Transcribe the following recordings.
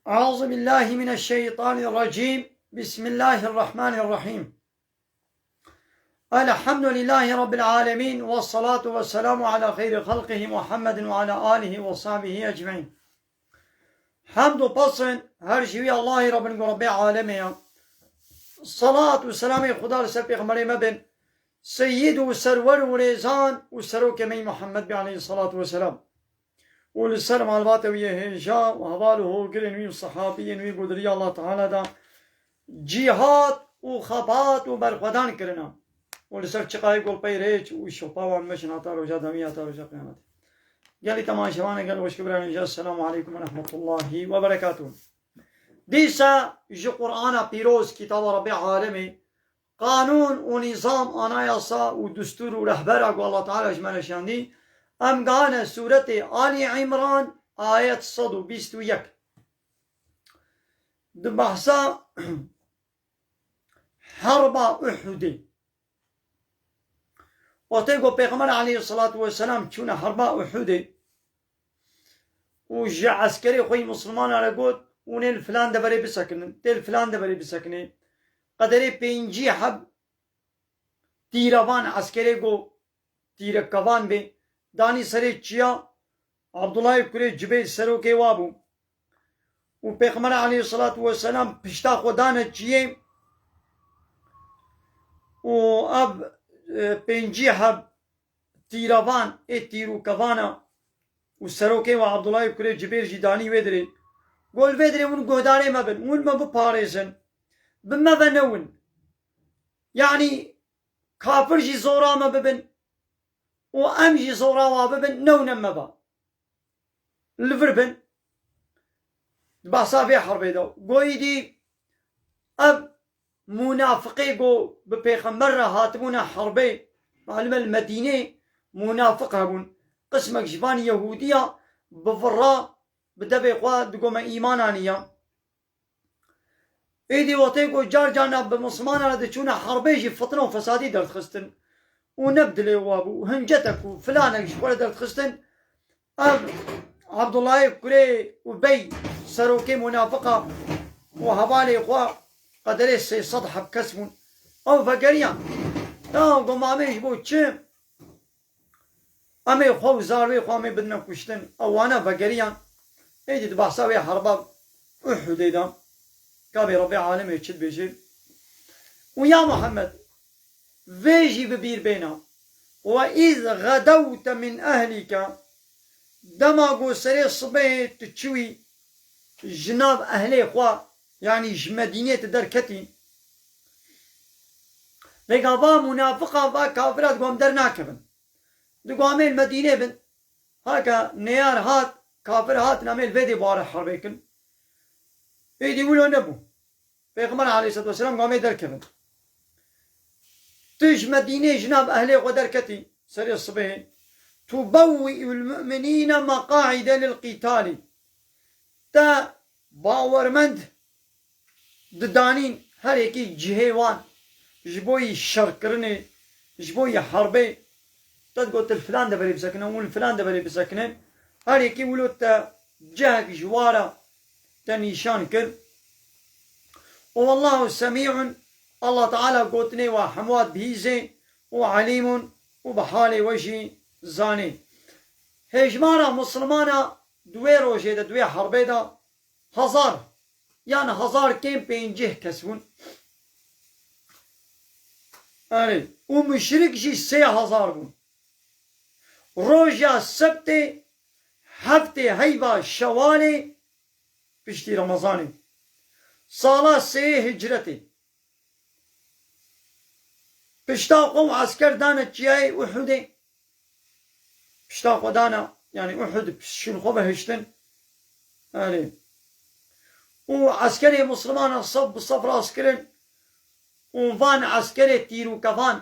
أعوذ بالله من الشيطان الرجيم. بسم الله الرحمن الرحيم. الحمد لله رب العالمين والصلاة والسلام على خير خلقه محمد وعلى آله وصحبه أجمعين. حمد وبصن هر شوي الله رب العالمين. صلاة والسلام خدا لسر پیغمبر مبن سيد وسرور وريزان وسروك مي محمد عليه الصلاة والسلام ولسر معلومات ويه هجاء وحواله قرنوي الصحابي نوي قدري الله تعالى دا جهاد وخبات وبرخودان کرنا ولسر چقای گل پی ریچ وشوپاوان مشن عطا رجا دمی عطا رجا قیامت قالی تمام شوانه قال وشكبران رجا. السلام عليكم ورحمة الله وبركاته. ديسا جو قرآن پیروز کتاب رب عالمي قانون ونظام آنایاسا ودستور ورهبر اقوى الله تعالى اجمال شاندي ام قانا سورة آل عمران آيات 121 بحثا حرب احد وتيقو پیغمبر عليه الصلاة والسلام چون حرب احد وجع عسكري خوي مسلمان على قد ونيل فلان دبري بسكنن تيل فلان دبري بسكنن قدري بينجي حب تيروان عسكري قو تيركوان بي داني سري چيا عبدالله كري جبيل سرو كي وابو وبيغمبر عليه الصلاة والسلام پشتا خدانا چيه و اب پنجي حب تيروان تيرو كوانا وسرو كي وعبدالله كري جبيل جداني ودري قول ودري ون قهداني مبن ون ما بپاريزن بما بنون يعني كافر جي زورا ما ببن وام جي زورا ما ببن نونا ما با الفربن بحثا في حربي دو قوي دي اب منافقي قو ببيغمبر هاتبونا حربي معلومة المدينة منافق هبون قسمك جبان يهودية بفرا بدبي خواه دقوم ايمانانية ايدي وطيقو جار جانا بمسلمان على دچونا حربي جي فطنة وفسادي درد خستن ونبدلي وابو هنجتك وفلانك شوالي درد خستن اب عبد الله كري وبي سروكي منافقة وهبالي خواه قدري سي صدح بكسمون او فقريان او قوم عميش بو چم امي خو زاروي خو امي بدنا كشتن او انا فقريان ايدي تبحثاوي حرباب احد ايدام كابي ربي عالمي يتشد بيجي ويا محمد فيجي ببير بينا وإذ غدوت من أهلك دماغو سري صبي تشوي جناب أهلي خوا يعني مدينة دركتي لقابا منافقة با كافرات قوم در ناكبن دقوامي المدينة بن هكا نيار هات كافر هات نامي الفيدي بارح حربيكن ايدي ولو نبو پیغمبر عليه الصلاة والسلام قامي دركبن تج مدينة جناب أهلي ودركتي سري الصبح تبوئ المؤمنين مقاعد للقتال تا باورمند ددانين هر يكي جهيوان جبوي شركرني جبوي حربي تدقوت الفلان دبري بسكنه والفلان دبري بسكنه هر يكي ولو تا جهك جوارا تنيشان كر والله سميع الله تعالى قوتني وحموات بهيزي وعليم وبحالي وجي زاني هجمانا مسلمانا دوي روجي دا دوي حربي دا هزار يعني هزار كين بينجه كسبون يعني ومشرك جي 3000 بون روجا سبتي هفتي هيبا شوالي بشتي رمضاني سالا 3 هجرتي پشتا قوم عسكر دانا جياي احدي پشتا قدانا يعني احد شن خوبه هشتن يعني وعسكري مسلمان الصف بالصف عسكرين وفان عسكري تيرو كفان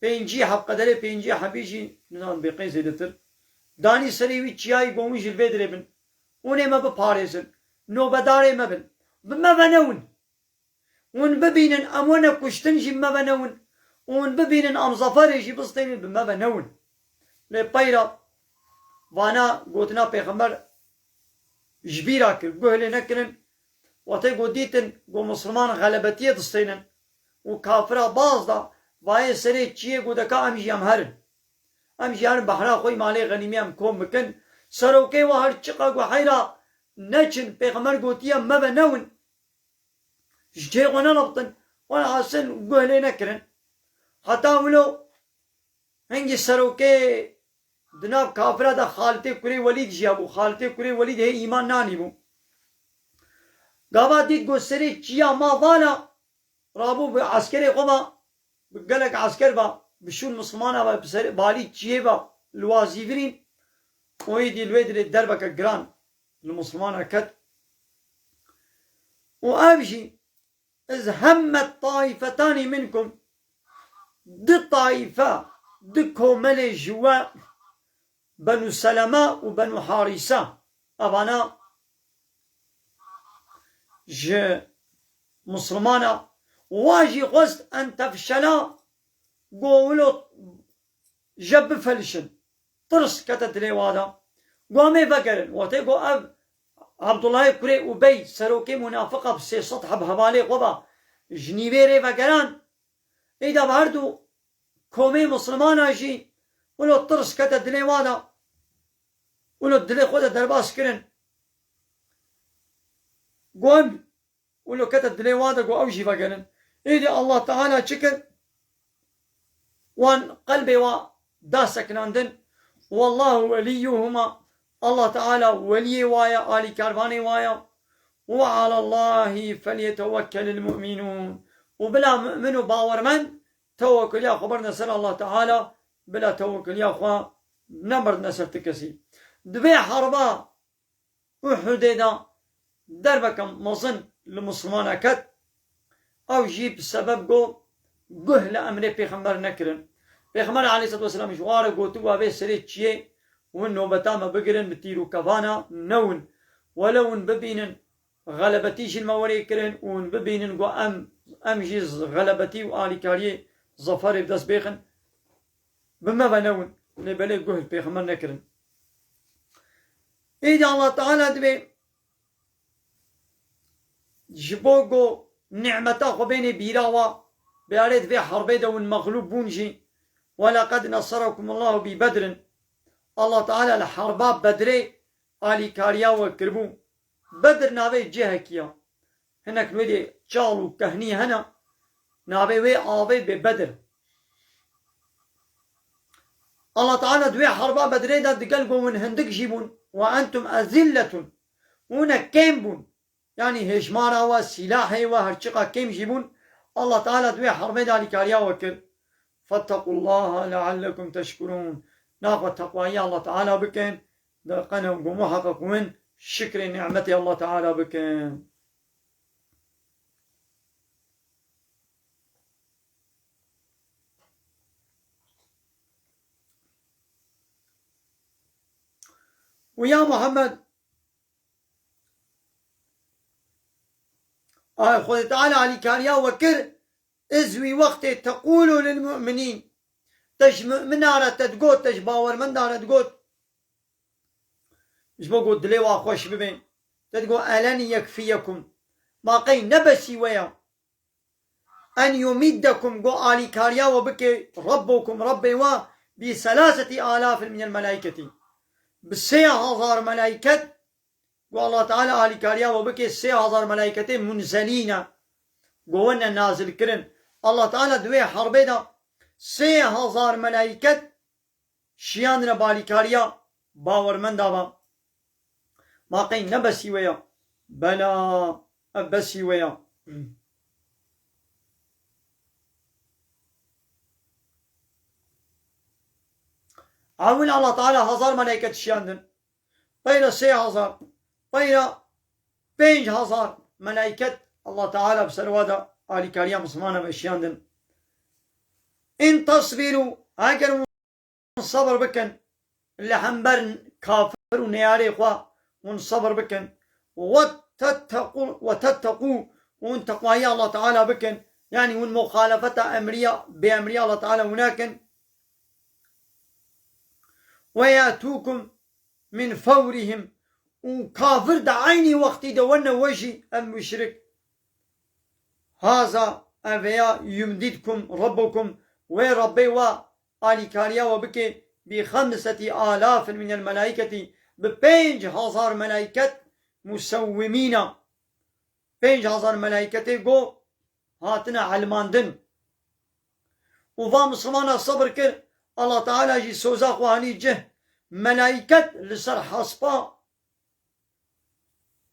بينجي حب قدري بينجي حبيجي نظام بيقين زيدتر داني سريوي جياي قومي جلبي دريبن وني ما بپاريزن نو بداري مبن بما بنون ون ببينن امونا كشتن جي ما بنون ون ببينن ام ظفر جي بسطين بما بنون لبايرا وانا قوتنا پیغمبر جبيرا كر قهلي نكرن وتيقو ديتن قو مسلمان غلبتية دستينن وكافرا باز دا وای سری چیه گو دکا امجی هم هرن امجی هرن بحرا خوی مالی غنیمی هم کم بکن سروکه و هر چقا گو حیرا نچن پیغمبر گوتیه مبا نون جه گو نلبطن وانا حسن قهلي نكرن حتى ولو هنگی سروکه دناب کافرا دا خالتی کری ولید جیابو خالتی کری ولید هی ایمان نانی بو قابا دید گو سری چیا ما والا رابو بعسكري قما بقلق عسكر با بشو المسلمانة با بالي تشيه با الوازيفرين ويدي الويد الدربك الجران المسلمانة كت وأبشي إذ همت طائفتان منكم دي طائفة دكو ملي جواء بنو سلمة وبنو حارسة أبانا ج مسلمانة واجي قصد أن تفشلا قولوا جب فلشن طرس كتت ليوادا قومي فكرن وتيقو أب عبد الله كري وبي سروكي منافقة بسي سطح بهبالي قبا جنيبيري فكران إذا بهردو كومي مسلمان أجي ولو طرس كتت ليوادا ولو الدلي خودة درباس كرن قوم ولو كتت ليوادا قو أوجي فكرن إذا الله تعالى شكر وان قلبي وداسك ناندن والله وليهما الله تعالى ولي وايا آلي كارفاني وايا وعلى الله فليتوكل المؤمنون وبلا مؤمن باور من توكل يا خبر نسر الله تعالى بلا توكل يا أخوة نمر نسر تكسي دبي حربا وحديدا دربك مظن لمسلمان كت أو جيب سبب جو جهل أمر پیغمبر نكرن پیغمبر عليه الصلاة والسلام جواره قوتوا به سريت شيء وإنه بتام بقرن بتيرو كفانا نون ولون ببينن غلبتيش الموري كرن ون ببينن قو أم جيز غلبتي وآلي كاريه ظفر بدس بيخن بما بنون لبلي جهل پیغمبر نكرن إذا الله تعالى دبي جبوغو نعمتا خبيني بيراوا بارد في حربي دون مغلوب بونجي ولقد نصركم الله ببدر الله تعالى الحرباب بدري آلي كاريا وكربو بدر ناوي جهكيا هناك نودي جالو كهني هنا ناوي وي آوي ببدر الله تعالى دوي حرباب بدري دا دقلقو من هندق جيبون وأنتم أذلة ونا كيمبون يعني هجمارا وسلاحي وهرشقا كيم جيبون الله تعالى دوي حربي دالي كاريا وكر فاتقوا الله لعلكم تشكرون ناقة تقوى الله تعالى بكن دقنا ومحقق من شكر نعمتي الله تعالى بكن ويا محمد خذ تعالى علي كاريا وكر ازوي وقت تقولوا للمؤمنين تش مؤمن على تدقوت تش باور من دارة تقوت مش بقول دلي واخوش ببين تدقو ألن يكفيكم ما قين نبسي ويا أن يمدكم قو آلي كاريا وبكي ربكم ربي بثلاثة آلاف من الملائكة ب3000 ملائكة والله تعالى آلي كاريا وبكي 3000 ملائكة منزلين قوانا نازل كرن الله تعالى دوي حربينا 3000 ملائكة شياننا بالي كاريا باور من دابا ما قين نبسي ويا بلا أبسي ويا عاون الله تعالى 1000 ملائكة شياندن بين 3000 بين 5000 ملائكة الله تعالى بسروادا آلي كاريا مسلمانا بشياندن إن تصبروا هاكر صبر بكن اللي حنبر كافر ونياري خوا ونصبر بكن وتتقوا وان تقوى الله تعالى بكن يعني وان مخالفة أمرية بأمرية الله تعالى هناك ويأتوكم من فورهم وكافر دا عيني وقتي دوانا وجي المشرك هذا أفيا يمددكم ربكم وربي وآلي كاريا وبكي ب5,000 من الملائكة ب5,000 ملائكة مسومين 5,000 ملائكة جو هاتنا علماندن وفا مسلمان الصبر كر الله تعالى جي سوزا خواني جه ملائكة لسر حصبا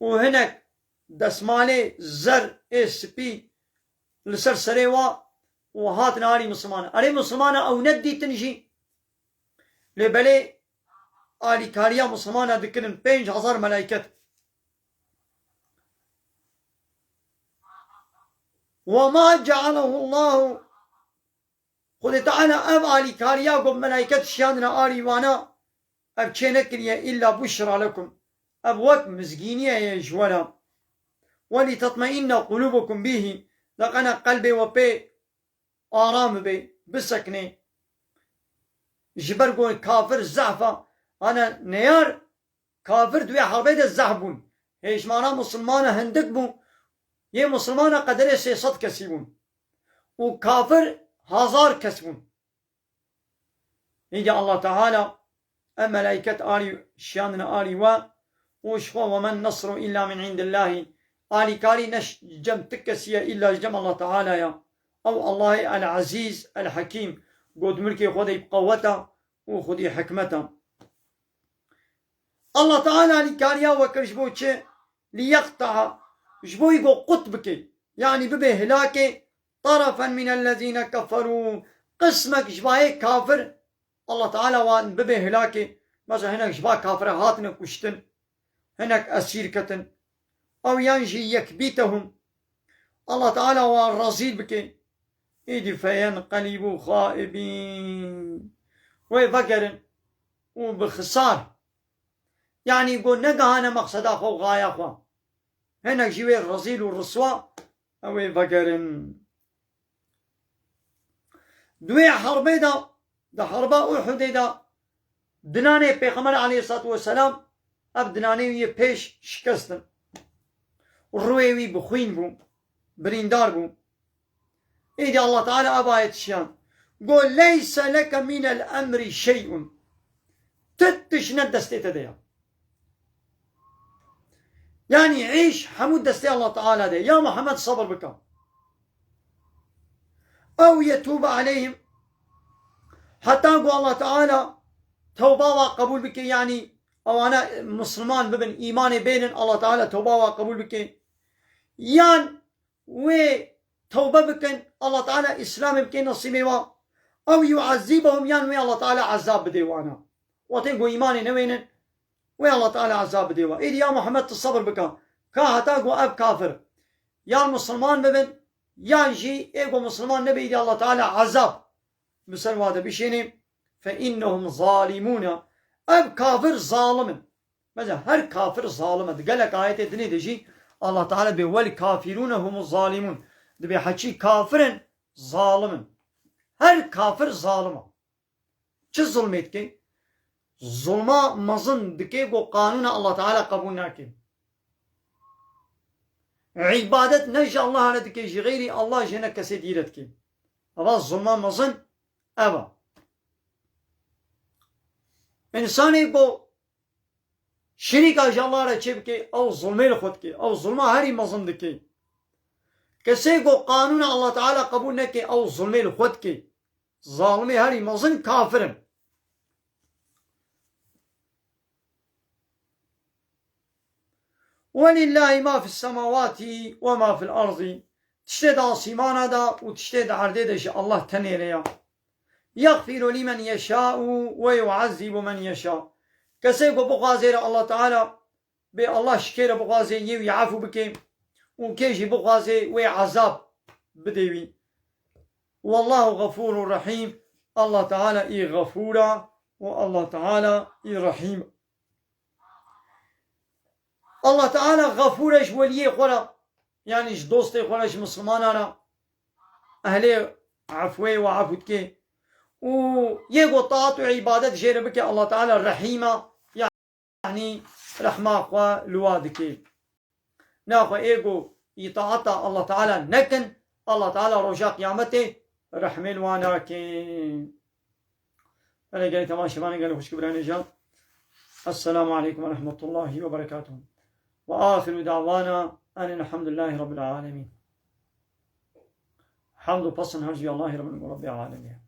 وهناك دسمالي زر اسبي لسر سريوا وهاتنا علي مسلمان علي مسلمان او ندي تنجي لبلي آلي كاريا مسلمان ذكرن 5,000 ملائكة وما جعله الله خد تعالى اب آلي كاريا قم ملائكة شاننا آلي وانا اب چينكريا إلا بشرى لكم اب وقت مزقينية يجولا ولتطمئن قلوبكم به لقنا قلبي وبي آرام بي بسكني جبرقون كافر زعفة أنا نيار كافر دوي حربي ده زعبون هيش معنا مسلمانة هندك بون يه مسلمانة قدره 300 كسيبون وكافر 1000 كسبون يجي الله تعالى الملائكة آلي شاننا آلي وشفا ومن نصر إلا من عند الله آلي كاري نش جم تكسية إلا جم الله تعالى يا أو الله العزيز الحكيم قد ملكي خذي بقوته وخذي حكمته الله تعالى آلي كاريا وكرشبو تشي ليقطع جبو يقو قطبك يعني ببه هلاكي طرفا من الذين كفروا قسمك جباهي كافر الله تعالى وان ببه هلاكي مثلا هناك جباه كافر هاتنا كشتن هناك أسير كتن أو ينجي يكبيتهم الله تعالى وان رزيل بك إيدي فينقلبوا خائبين ويفكرن وبخسار يعني يقول نقا أنا مقصد أخو غاية أخوة هناك جيوه الرزيل والرسواء أو يفكرن دوي حربي دا حربا أحد دا دناني بيغمبر عليه الصلاة والسلام اب دناني بيش شكستن ورويوي بخوين بو بريندار بو إيدي الله تعالى أبايت الشيان قول ليس لك من الأمر شيء تتش ندستي تديا يعني عيش حمود دستي الله تعالى دي يا محمد صبر بك أو يتوب عليهم حتى قول الله تعالى توبة وقبول بك يعني أو أنا مسلمان ببن إيماني بين الله تعالى توبة وقبول بك يان توبة بكن الله تعالى إسلام بكن نصيبه أو يعذبهم يعني الله تعالى عذاب بديوانا وتنقو إيماني نوين الله تعالى عذاب بديوا إيدي يا محمد تصبر بك كاهتاقو أب كافر يا المسلمان ببن يانجي إيقو مسلمان نبي إيدي الله تعالى عذاب مثل هذا بشيني فإنهم ظالمون أب كافر ظالم مثلا هر كافر ظالم قال لك آية دني دجي الله تعالى بيقول كافرون هم الظالمون دبي حكي كافر ظالم هر كافر ظالم چه ظلمت كي ظلما مظن دكي و قانون الله تعالى قبول ناكي عبادت نجي الله على دكي غيري الله جنك كسيديرت كي هذا ظلما مظن أبا إنساني بو شريك أجل الله رچه بكي أو ظلمي لخود كي أو ظلما هري مظن دكي كسي کو قانون الله تعالى قبول نكي أو ظلمي لخود كي ظالمي هري مظن كافر ولله ما في السماوات وما في الأرض تشتد عصيمان دا وتشتد عرده دا الله تنيريا يغفر لمن يشاء ويعذب من يشاء كسي کو بغازير الله تعالى بي الله شكير بغازي يعفو بكي وكيجي بغازي وعذاب بديوي والله غفور رحيم الله تعالى إي غفورا والله تعالى إي رحيم الله تعالى غفور ايش وليه خورا يعني ايش دوستي خورا ايش مسلمانانا اهلي عفوي وعفوتكي ويقو طاعت وعبادت جير بك الله تعالى رحيمة يعني رحمة ولوادك ناخو إيجو يطاعتا الله تعالى نكن الله تعالى رجاء قيامته رحمين واناكين أنا قال تمام شبان قال وش كبراني جاب السلام عليكم ورحمة الله وبركاته وآخر دعوانا أن الحمد لله رب العالمين حمد وبصن هرجي الله رب العالمين